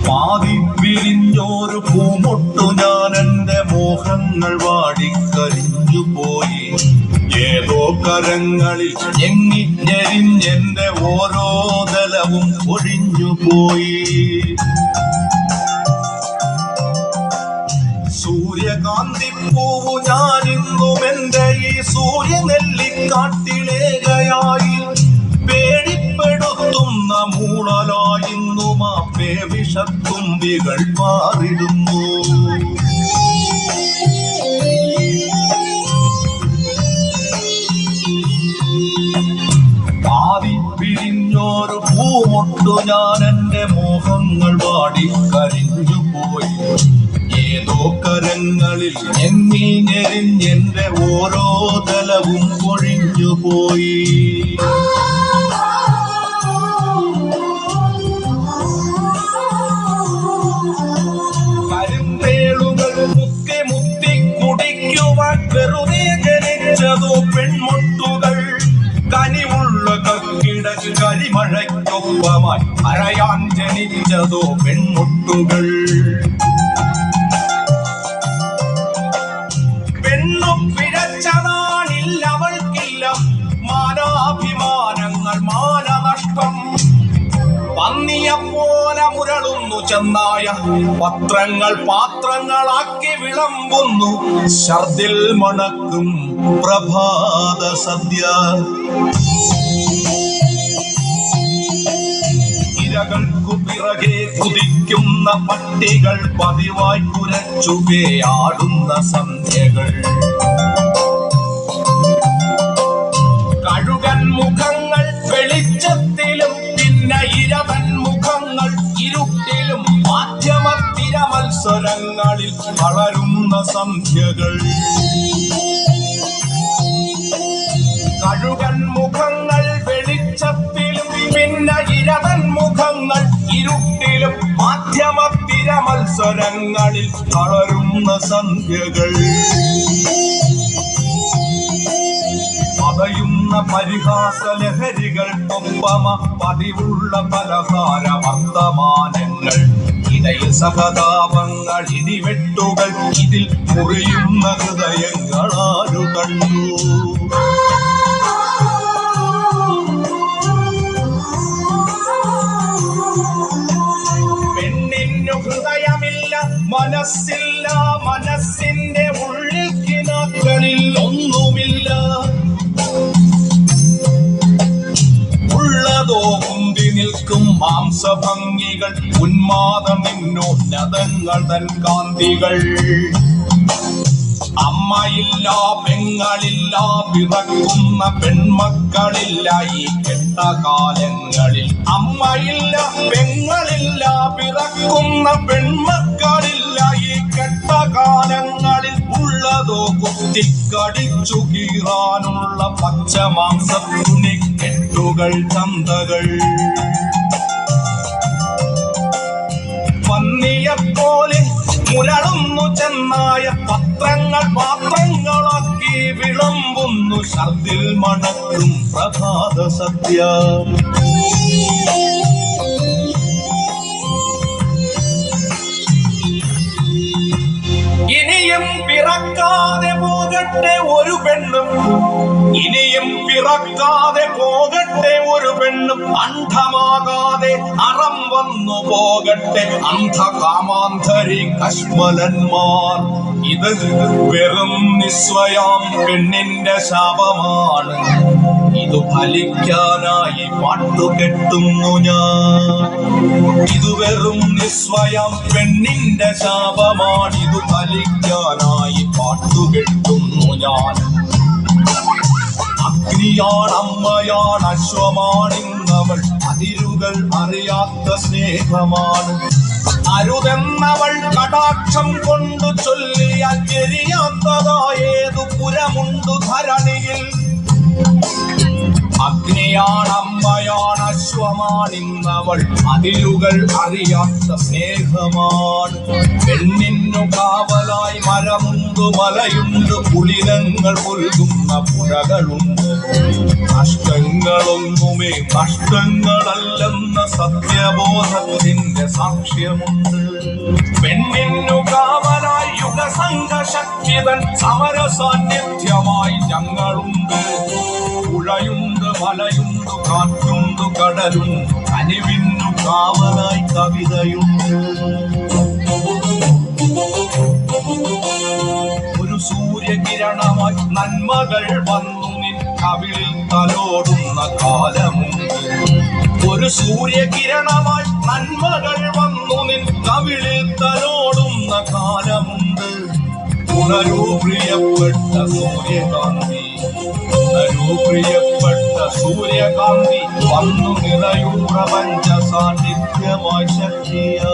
പാതി വിരിഞ്ഞോരു പൂമൊട്ടു ഞാൻ എന്റെ മോഹങ്ങൾ വാടിക്കരിഞ്ഞു പോയി. ഏതോ കരങ്ങളിൽ ഞെങ്ങി ഞെരിഞ്ഞെന്റെ ഓരോ തലവും ഒഴിഞ്ഞു പോയി. സൂര്യകാന്തിപ്പൂവു ഞാനിന്നും എന്റെ ഈ സൂര്യനെല്ലിക്കാട്ടിലേകയായി പേടിപ്പെടുത്തുന്ന മൂളലായിന്നും ആ പേവിഷത്തുമ്പികൾ മാറിടുന്നു. പാതി പിരിഞ്ഞൊരു പൂമൊട്ടു ഞാൻ എന്റെ മോഹങ്ങൾ വാടിക്കരിഞ്ഞു പോയി. ഏതോ കരങ്ങളിൽ ഞെങ്ങി ഞെരിഞ്ഞെന്റെ ഓരോ തലവും ഒഴിഞ്ഞു പോയി. കരിന്തേളുകൾ മുത്തി മുത്തി കുടിക്കുവാൻ വെറുതെ ജനിച്ചതോ പെൺമുട്ടുകൾ. കനിവുള്ള കക്കിടക്ക് കരിമഴയ്ക്കൊപ്പമായി അരയാൻ ജനിച്ചതോ പെൺമുട്ടുകൾ. പെണ്ണു പിഴച്ചതാണില്ലവൾക്കില്ല മാനാഭിമാനങ്ങൾ മാനനഷ്ടം. പന്നിയെപ്പോലെ മുരളുന്നു ചെന്നായ പത്രങ്ങൾ പാത്രങ്ങളാക്കി വിളമ്പുന്നു ഛർദിൽ മണക്കും പ്രഭാത സദ്യ. ഇരകൾക്കു പിറകെ കുതിക്കുന്ന പട്ടികൾ പതിവായി കുരച്ചുകയാടുന്ന സന്ധ്യകൾ. കഴുകൻ മുഖങ്ങൾ വെളിച്ചത്തിലും പിന്നെ ഇരവൻ മുഖങ്ങൾ ഇരുട്ടിലും മാധ്യമത്തിര മത്സരങ്ങളിൽ വളരുന്ന സന്ധ്യകൾ. കഴുകൻ മുഖങ്ങൾ വെളിച്ചത്തിലും പിന്നെ ഇരവൻ മുഖങ്ങൾ ഇരുട്ടിലും മാധ്യമത്തിര മത്സരങ്ങളിൽ വളരുന്ന സന്ധ്യകൾ. പതയുന്ന പരിഹാസ ലഹരികൾക്കൊപ്പമ പതിവുള്ള പലഹാര വർത്തമാനങ്ങൾ. ഇടയിൽ സഹതാപങ്ങൾ ഇടിവെട്ടുകൾ ഇതിൽ മുറിയുന്ന ഹൃദയങ്ങളാരു കണ്ടു. പെണ്ണിനു ഹൃദയമില്ല മനസ്സില്ല മനസ്സിന്റെ ഉള്ളിൽ കിനാക്കളിൽ ഒന്നുമില്ല. ഉള്ളതോ മുന്തി നിൽക്കും മാംസഭംഗികൾ ഉന്മാദമിന്നോന്നതങ്ങൾ തൻ കാന്തികൾ. അമ്മയില്ല പെങ്ങളില്ല പിറക്കുന്ന പെൺമക്കളില്ല ഈ കെട്ടകാലങ്ങളിൽ. അമ്മയില്ല പെങ്ങളില്ല പിറക്കുന്ന പെൺമക്കളില്ല ഈ കെട്ടകാലങ്ങളിൽ. ഉള്ളതോ കുത്തിക്കടിച്ചു കീറാനുള്ള പച്ചമാംസത്തുണി കെട്ടുകൾ ചന്തകൾ. പന്നിയെപ്പോലെ മുരളുന്നു ചെന്നായ പത്രങ്ങൾ പാത്രങ്ങളാക്കി വിളമ്പുന്നു ഛർദിൽ മണക്കും പ്രഭാത സദ്യ. ഇനിയും പിറക്കാതെ പോകട്ടെ ഒരു പെണ്ണും. ഇനിയും പിറക്കാതെ പോകട്ടെ ഒരു പെണ്ണും. അന്ധമാകാതെ അറം വന്നു പോകട്ടെ അന്ധകാമാന്തരി കശ്മലന്മാർ. ഇത് വെറും നിസ്വയം പെണ്ണിന്റെ ശാപമാണ്. ഇതു ഫലിക്കാനായി പാട്ടുകെട്ടുന്നു ഞാൻ. ഇതു വെറും നിസ്വയം പെണ്ണിന്റെ ശാപമാണ്. ഇതു ഫലിക്കാനായി പാട്ടുകെട്ടുന്നു ഞാൻ. അഗ്നിയാണ് അമ്മയാണ് അശ്വമാണിന്നവൾ. അതിരുകൾ അറിയാത്ത സ്നേഹമാണ്. അരുതെന്നവൾ കടാക്ഷം കൊണ്ടു ചൊല്ലിയാൽ എരിയാത്തതായേതു പുരമുണ്ടു ധരണിയിൽ. അഗ്നിയാണമ്മയാണ് അശ്വമാണിന്നവൾ അതിരുകൾ അറിയാത്ത സ്നേഹമാണ്. പെണ്ണിന്നു കാവലായി മരമുണ്ട് മലയുണ്ട് പുളിനങ്ങൾ പുൽകുന്ന പുഴകളുണ്ട്. നഷ്ടങ്ങളൊന്നുമേ നഷ്ടങ്ങളല്ലെന്ന സത്യബോധത്തിന്റെ സാക്ഷ്യമുണ്ട്. പെണ്ണിന്നു കാവലായി യുഗസംഘശക്തിതൻ സമര സാന്നിധ്യമായി ഞങ്ങളുണ്ട്. പുഴയുണ്ട് മലയുണ്ട് കാറ്റുണ്ട് കടലുണ്ട് കനിവിന്നു കാവലായി കവിതയുണ്ട്. ഒരു സൂര്യകിരണമായി നന്മകൾ വന്നു നിൻ കവിളിൽ തലോടുന്ന കാലമുണ്ട്. ഒരു സൂര്യകിരണമായി നന്മകൾ വന്നു നിൻ കവിളിൽ തലോടുന്ന കാലമുണ്ട്. ഉണരൂ പ്രിയപ്പെട്ട സൂര്യകാന്തി, ഉണരൂ പ്രിയപ്പെട്ട സൂര്യകാന്തി, വന്നു നിറയൂ പ്രപഞ്ച സാന്നിധ്യമായി ശക്തിയാ.